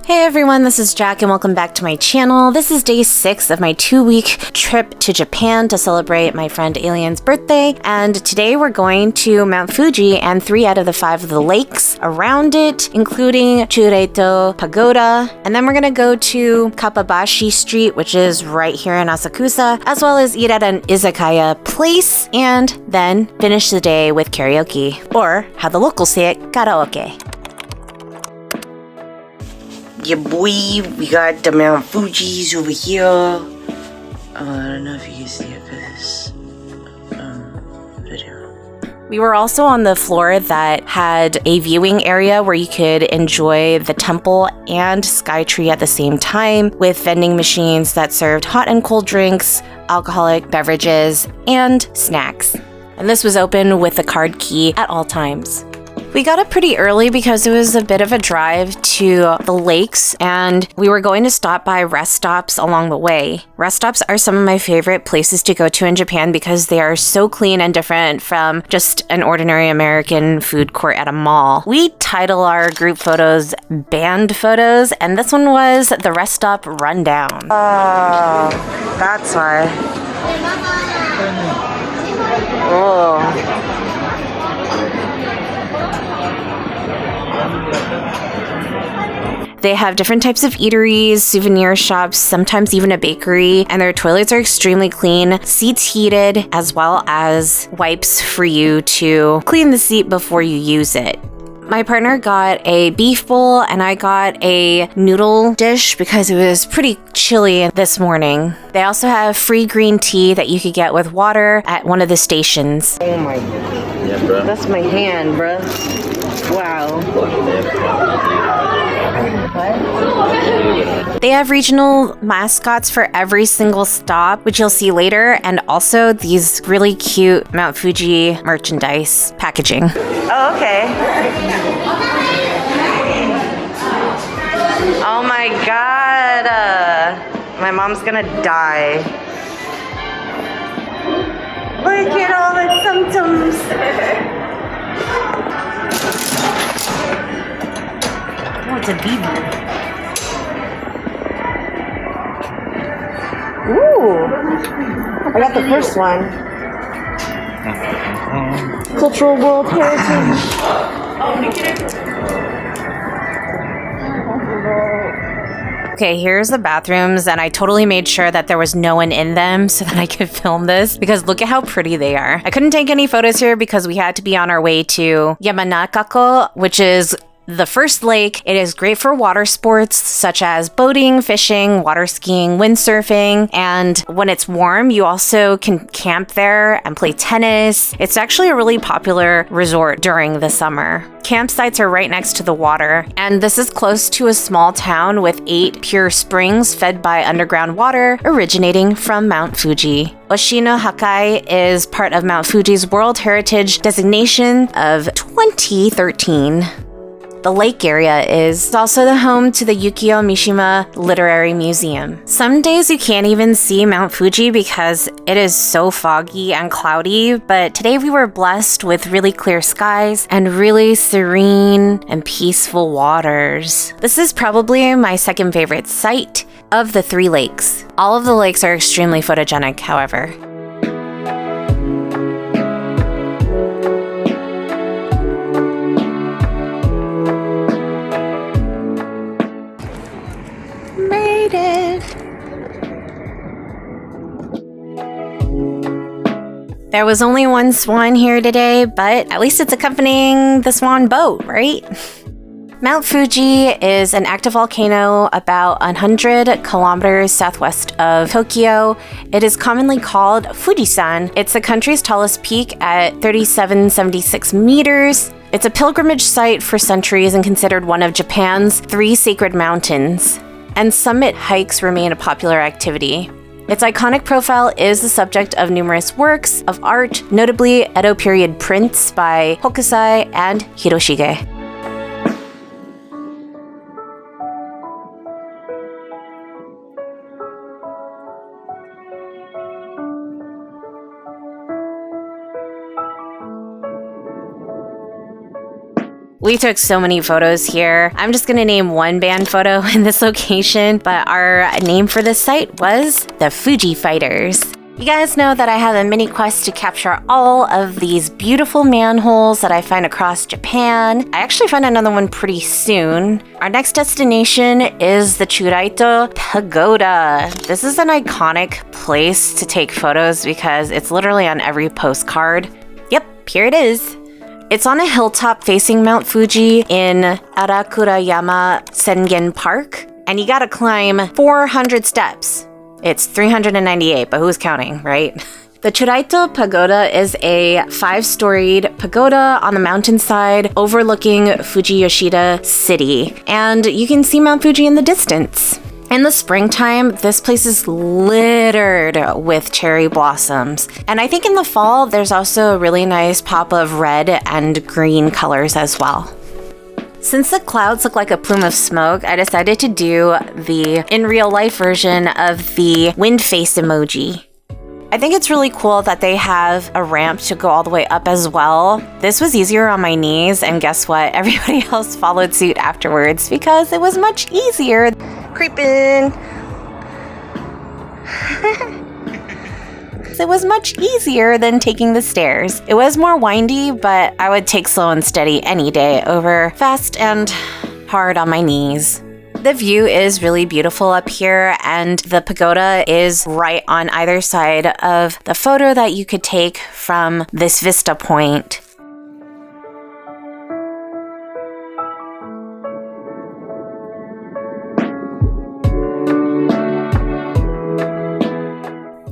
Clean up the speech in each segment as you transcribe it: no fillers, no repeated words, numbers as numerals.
Hey everyone, this is Jack and welcome back to my channel. This is day 6 of my 2-week trip to Japan to celebrate my friend Alien's birthday, and today we're going to Mount Fuji and 3 out of the 5 of the lakes around it, including Chureito Pagoda, and then we're gonna go to Kappabashi Street, which is right here in Asakusa, as well as eat at an Izakaya place, and then finish the day with karaoke, or how the locals say it, karaoke. Yeah, boy, we got the Mount Fuji's over here. I don't know if you can see it for this video. We were also on the floor that had a viewing area where you could enjoy the temple and Skytree at the same time, with vending machines that served hot and cold drinks, alcoholic beverages, and snacks. And this was open with the card key at all times. We got up pretty early because it was a bit of a drive to the lakes, and we were going to stop by rest stops along the way. Rest stops are some of my favorite places to go to in Japan because they are so clean and different from just an ordinary American food court at a mall. We title our group photos band photos, and this one was the rest stop rundown. Oh, that's why. Oh. They have different types of eateries, souvenir shops, sometimes even a bakery, and their toilets are extremely clean, seats heated, as well as wipes for you to clean the seat before you use it. My partner got a beef bowl and I got a noodle dish because it was pretty chilly this morning. They also have free green tea that you could get with water at one of the stations. Oh my god. Yeah, bro. That's my hand, bro. Wow. They have regional mascots for every single stop, which you'll see later, and also these really cute Mount Fuji merchandise packaging. Oh, okay. Oh my god. My mom's gonna die. Look at all the symptoms. Oh, it's a beaver. Ooh. I got the first one. Cultural World Heritage. Okay, here's the bathrooms, and I totally made sure that there was no one in them so that I could film this, because look at how pretty they are. I couldn't take any photos here because we had to be on our way to Yamanakako, which is the first lake. It is great for water sports such as boating, fishing, water skiing, windsurfing, and when it's warm, you also can camp there and play tennis. It's actually a really popular resort during the summer. Campsites are right next to the water, and this is close to a small town with 8 pure springs fed by underground water originating from Mount Fuji. Oshino Hakai is part of Mount Fuji's World Heritage designation of 2013. The lake area is also the home to the Yukio Mishima Literary Museum. Some days you can't even see Mount Fuji because it is so foggy and cloudy, but today we were blessed with really clear skies and really serene and peaceful waters. This is probably my second favorite site of the 3 lakes. All of the lakes are extremely photogenic, however. There was only one swan here today, but at least it's accompanying the swan boat, right? Mount Fuji is an active volcano about 100 kilometers southwest of Tokyo. It is commonly called Fuji-san. It's the country's tallest peak at 3,776 meters. It's a pilgrimage site for centuries and considered one of Japan's 3 sacred mountains. And summit hikes remain a popular activity. Its iconic profile is the subject of numerous works of art, notably Edo period prints by Hokusai and Hiroshige. We took so many photos here. I'm just gonna name one band photo in this location, but our name for this site was the Fuji Fighters. You guys know that I have a mini quest to capture all of these beautiful manholes that I find across Japan. I actually find another one pretty soon. Our next destination is the Chureito Pagoda. This is an iconic place to take photos because it's literally on every postcard. Yep, here it is. It's on a hilltop facing Mount Fuji in Arakurayama Sengen Park, and you gotta climb 400 steps. It's 398, but who's counting, right? The Chureito Pagoda is a 5-storied pagoda on the mountainside overlooking Fuji Yoshida City, and you can see Mount Fuji in the distance. In the springtime, this place is littered with cherry blossoms. And I think in the fall, there's also a really nice pop of red and green colors as well. Since the clouds look like a plume of smoke, I decided to do the in real life version of the wind face emoji. I think it's really cool that they have a ramp to go all the way up as well. This was easier on my knees, and guess what? Everybody else followed suit afterwards because it was much easier. Creeping! It was much easier than taking the stairs. It was more windy, but I would take slow and steady any day over fast and hard on my knees. The view is really beautiful up here, and the pagoda is right on either side of the photo that you could take from this vista point.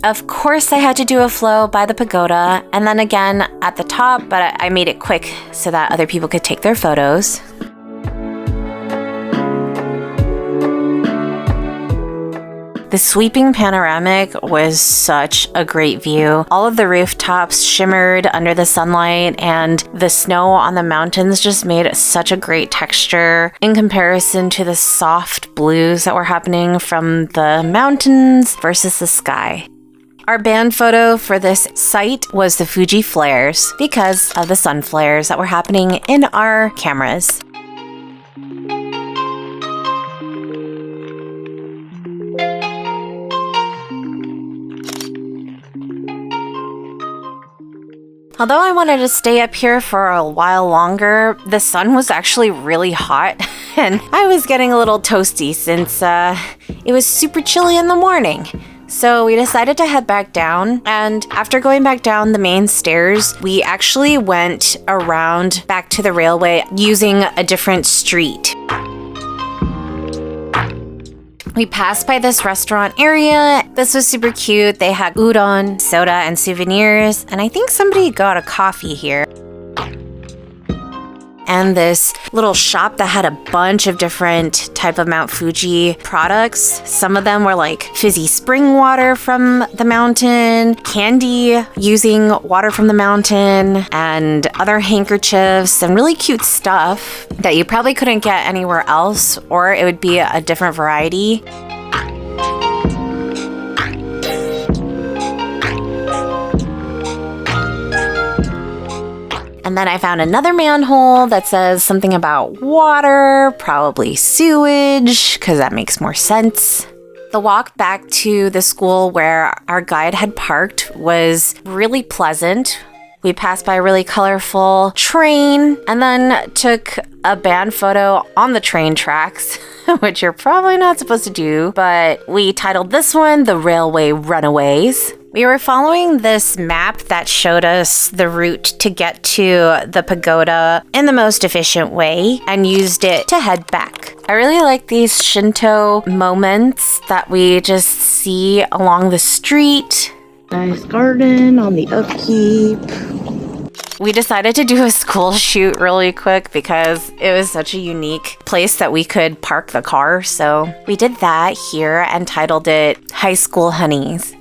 Of course, I had to do a flow by the pagoda, and then again at the top, but I made it quick so that other people could take their photos. The sweeping panoramic was such a great view. All of the rooftops shimmered under the sunlight, and the snow on the mountains just made such a great texture in comparison to the soft blues that were happening from the mountains versus the sky. Our band photo for this site was the Fuji flares because of the sun flares that were happening in our cameras. Although I wanted to stay up here for a while longer, the sun was actually really hot and I was getting a little toasty since it was super chilly in the morning. So we decided to head back down, and after going back down the main stairs, we actually went around back to the railway using a different street. We passed by this restaurant area. This was super cute. They had udon, soda, and souvenirs, and I think somebody got a coffee here. And this little shop that had a bunch of different type of Mount Fuji products. Some of them were like fizzy spring water from the mountain, candy using water from the mountain, and other handkerchiefs and really cute stuff that you probably couldn't get anywhere else, or it would be a different variety. And then I found another manhole that says something about water, probably sewage, because that makes more sense. The walk back to the school where our guide had parked was really pleasant. We passed by a really colorful train and then took a band photo on the train tracks, which you're probably not supposed to do, but we titled this one The Railway Runaways. We were following this map that showed us the route to get to the pagoda in the most efficient way and used it to head back. I really like these Shinto moments that we just see along the street. Nice garden on the upkeep. We decided to do a school shoot really quick because it was such a unique place that we could park the car. So we did that here and titled it High School Honeys.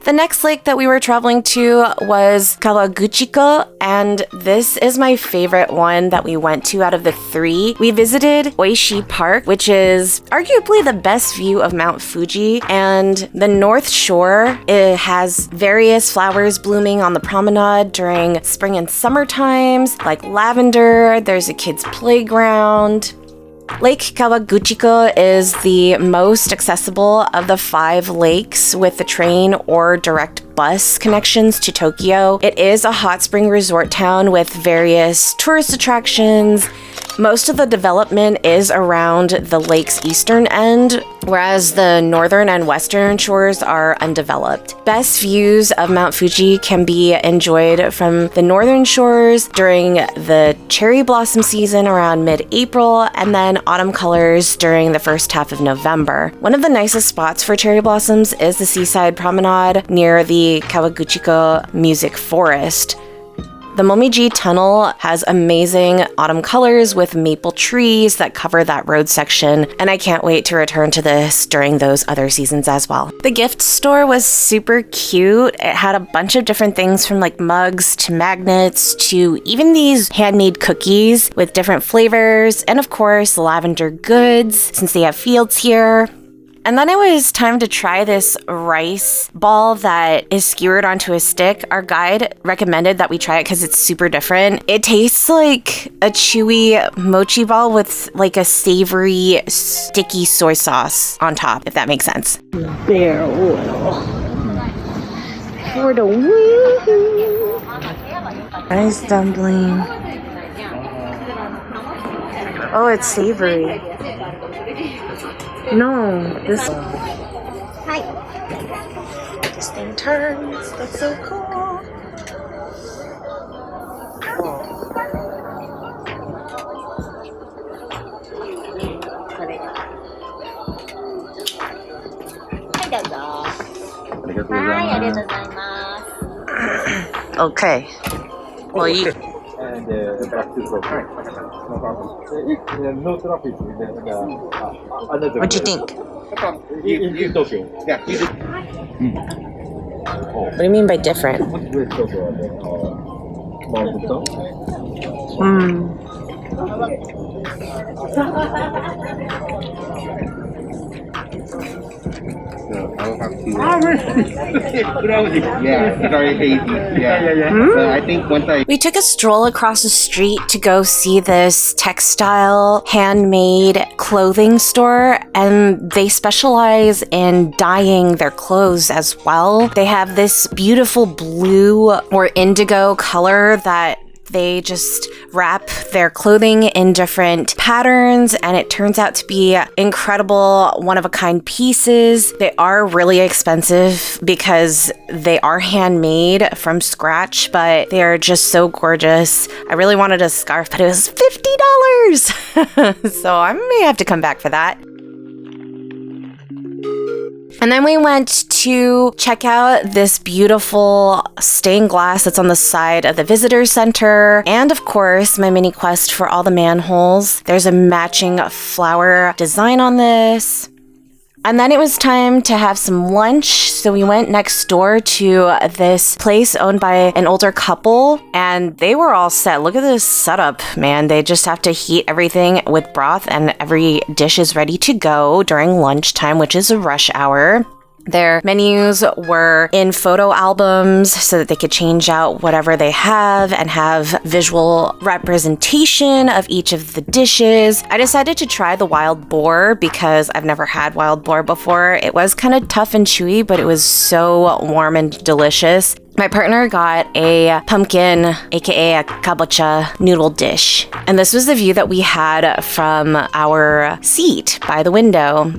The next lake that we were traveling to was Kawaguchiko, and this is my favorite one that we went to out of the 3. We visited Oishi Park, which is arguably the best view of Mount Fuji, and the North Shore, it has various flowers blooming on the promenade during spring and summer times, like lavender. There's a kids' playground. Lake Kawaguchiko is the most accessible of the 5 lakes with the train or direct bus connections to Tokyo. It is a hot spring resort town with various tourist attractions. Most of the development is around the lake's eastern end, whereas the northern and western shores are undeveloped. Best views of Mount Fuji can be enjoyed from the northern shores during the cherry blossom season around mid-April, and then autumn colors during the first half of November. One of the nicest spots for cherry blossoms is the seaside promenade near the Kawaguchiko Music Forest. The Momiji Tunnel has amazing autumn colors with maple trees that cover that road section, and I can't wait to return to this during those other seasons as well. The gift store was super cute. It had a bunch of different things from like mugs to magnets to even these handmade cookies with different flavors, and of course lavender goods since they have fields here. And then it was time to try this rice ball that is skewered onto a stick. Our guide recommended that we try it because it's super different. It tastes like a chewy mochi ball with like a savory, sticky soy sauce on top, if that makes sense. Bear oil for the woo. Rice dumpling. Oh, it's savory. No, this. Hi. This thing turns. That's so cool. Okay. Well, you. And back to Tokyo. No traffic. What'd you think? In Tokyo. Yeah. What do you mean by different? I'll have to. Yeah, it's very hazy. Yeah. So I think once I. We took a stroll across the street to go see this textile, handmade clothing store, and they specialize in dyeing their clothes as well. They have this beautiful blue or indigo color that they just wrap their clothing in different patterns, and it turns out to be incredible, one-of-a-kind pieces. They are really expensive because they are handmade from scratch, but they are just so gorgeous. I really wanted a scarf, but it was $50! So I may have to come back for that. And then we went to check out this beautiful stained glass that's on the side of the visitor center. And of course, my mini quest for all the manholes. There's a matching flower design on this. And then it was time to have some lunch. So we went next door to this place owned by an older couple, and they were all set. Look at this setup, man. They just have to heat everything with broth, and every dish is ready to go during lunchtime, which is a rush hour. Their menus were in photo albums so that they could change out whatever they have and have visual representation of each of the dishes. I decided to try the wild boar because I've never had wild boar before. It was kind of tough and chewy, but it was so warm and delicious. My partner got a pumpkin, aka a kabocha noodle dish. And this was the view that we had from our seat by the window.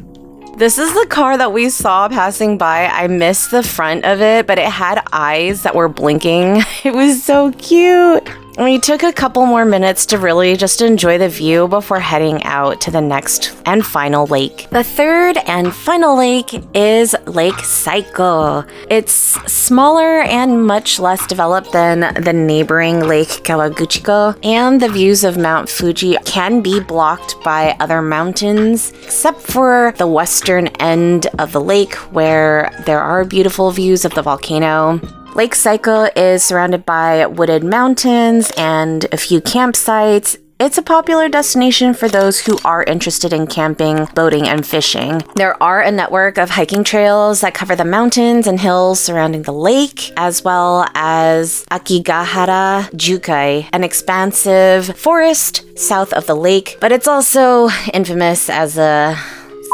This is the car that we saw passing by. I missed the front of it, but it had eyes that were blinking. It was so cute. We took a couple more minutes to really just enjoy the view before heading out to the next and final lake. The third and final lake is Lake Saiko. It's smaller and much less developed than the neighboring Lake Kawaguchiko, and the views of Mount Fuji can be blocked by other mountains, except for the western end of the lake where there are beautiful views of the volcano. Lake Saiko is surrounded by wooded mountains and a few campsites. It's a popular destination for those who are interested in camping, boating, and fishing. There are a network of hiking trails that cover the mountains and hills surrounding the lake, as well as Akigahara Jukai, an expansive forest south of the lake, but it's also infamous as a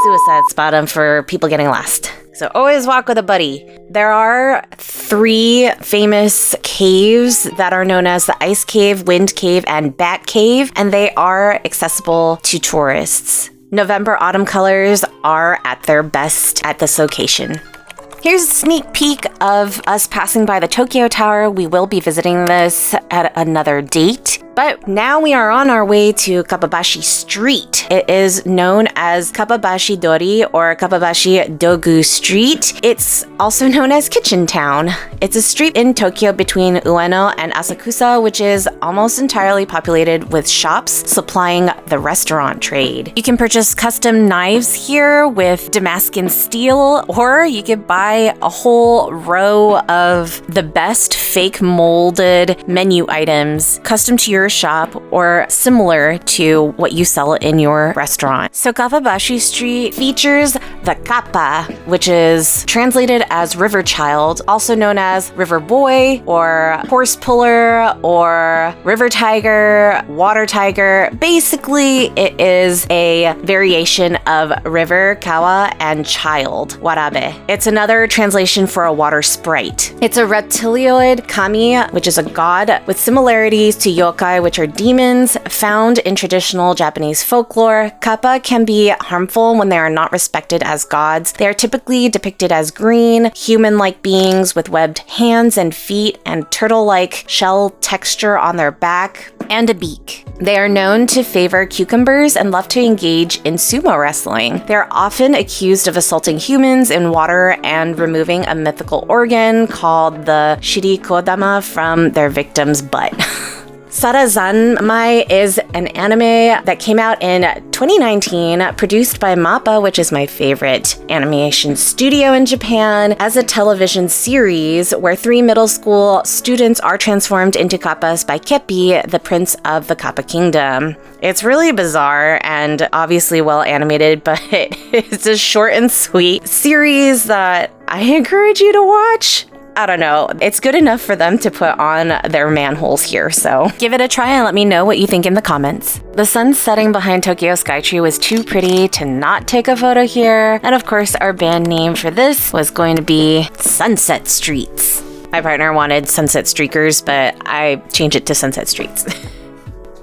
suicide spot for people getting lost. So always walk with a buddy. There are 3 famous caves that are known as the Ice Cave, Wind Cave, and Bat Cave, and they are accessible to tourists. November autumn colors are at their best at this location. Here's a sneak peek of us passing by the Tokyo Tower. We will be visiting this at another date. But now we are on our way to Kappabashi Street. It is known as Kappabashi Dori or Kappabashi Dougu Street. It's also known as Kitchen Town. It's a street in Tokyo between Ueno and Asakusa, which is almost entirely populated with shops supplying the restaurant trade. You can purchase custom knives here with Damascus steel, or you could buy a whole row of the best fake molded menu items custom to your shop or similar to what you sell in your restaurant. So Kappabashi Street features the kappa, which is translated as river child, also known as river boy or horse puller or river tiger, water tiger. Basically, it is a variation of river, kawa, and child, warabe. It's another translation for a water sprite. It's a reptilioid kami, which is a god with similarities to yokai, which are demons found in traditional Japanese folklore. Kappa can be harmful when they are not respected as gods. They are typically depicted as green, human-like beings with webbed hands and feet and turtle-like shell texture on their back and a beak. They are known to favor cucumbers and love to engage in sumo wrestling. They're often accused of assaulting humans in water and removing a mythical organ called the shirikodama from their victim's butt. Sarazanmai is an anime that came out in 2019, produced by MAPPA, which is my favorite animation studio in Japan, as a television series where 3 middle school students are transformed into kappas by Keppi, the prince of the Kappa kingdom. It's really bizarre and obviously well animated, but it's a short and sweet series that I encourage you to watch. I don't know. It's good enough for them to put on their manholes here, so give it a try and let me know what you think in the comments. The sun setting behind Tokyo Skytree was too pretty to not take a photo here, and of course our band name for this was going to be Sunset Streets. My partner wanted Sunset Streakers, but I changed it to Sunset Streets.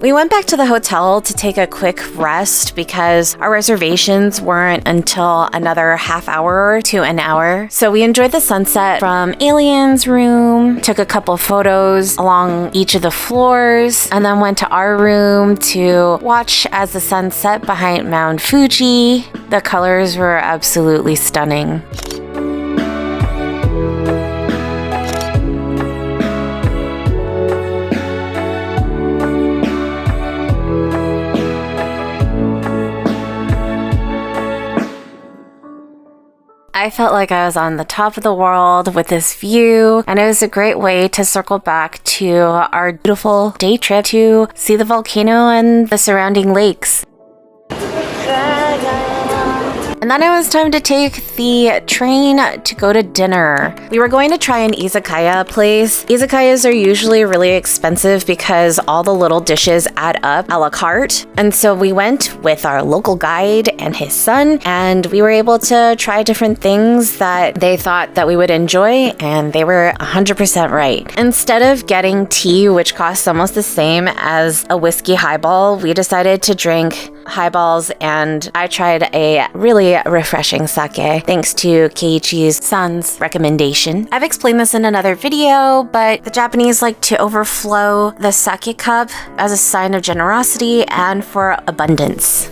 We went back to the hotel to take a quick rest because our reservations weren't until another half hour to an hour. So we enjoyed the sunset from Alien's room, took a couple photos along each of the floors, and then went to our room to watch as the sun set behind Mount Fuji. The colors were absolutely stunning. I felt like I was on the top of the world with this view, and it was a great way to circle back to our beautiful day trip to see the volcano and the surrounding lakes. And then it was time to take the train to go to dinner. We were going to try an izakaya place. Izakayas are usually really expensive because all the little dishes add up a la carte. And so we went with our local guide and his son, and we were able to try different things that they thought that we would enjoy, and they were 100% right. Instead of getting tea, which costs almost the same as a whiskey highball, we decided to drink highballs, and I tried a really refreshing sake thanks to Keiichi's son's recommendation. I've explained this in another video, but the Japanese like to overflow the sake cup as a sign of generosity and for abundance.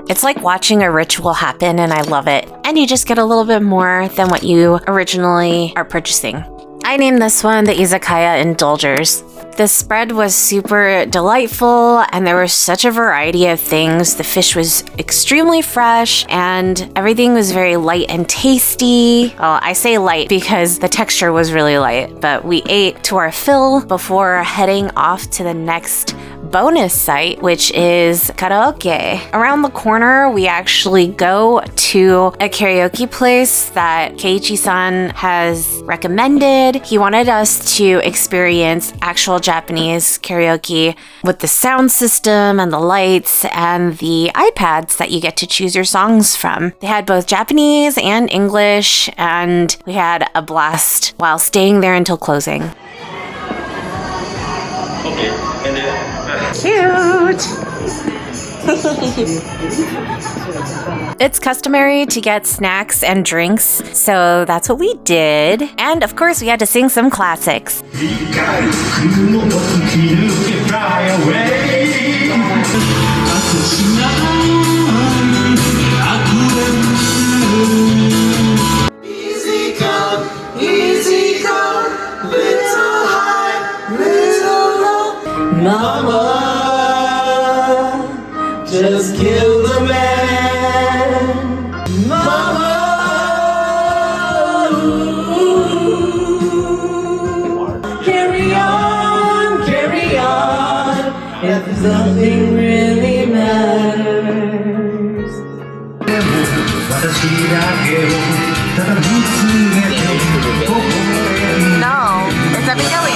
It's like watching a ritual happen, and I love it. And you just get a little bit more than what you originally are purchasing. I named this one the Izakaya Indulgers. The spread was super delightful, and there was such a variety of things. The fish was extremely fresh, and everything was very light and tasty. Well, I say light because the texture was really light, but we ate to our fill before heading off to the next bonus site, which is Karaoke. Around the corner, we actually go to a karaoke place that Keiichi-san has recommended. He wanted us to experience actual Japanese karaoke with the sound system and the lights and the iPads that you get to choose your songs from. They had both Japanese and English, and we had a blast while staying there until closing. Okay, and then Cute! It's customary to get snacks and drinks, so that's what we did. And of course, we had to sing some classics. Mama, just kill the man. Mama, carry on, if nothing really matters. No, it's a million.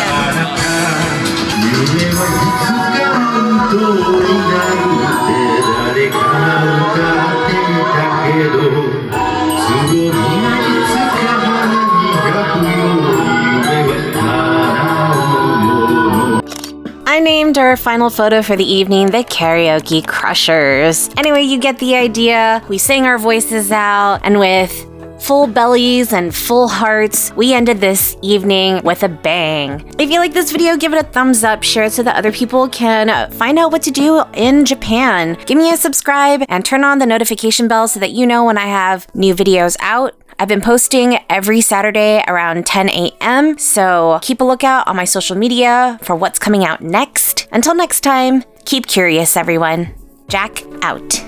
I named our final photo for the evening the Karaoke Crushers. Anyway, you get the idea. We sang our voices out, and with full bellies and full hearts, we ended this evening with a bang. If you like this video, give it a thumbs up, share it so that other people can find out what to do in Japan. Give me a subscribe and turn on the notification bell so that you know when I have new videos out. I've been posting every Saturday around 10 a.m., so keep a lookout on my social media for what's coming out next. Until next time, keep curious, everyone. Jack out.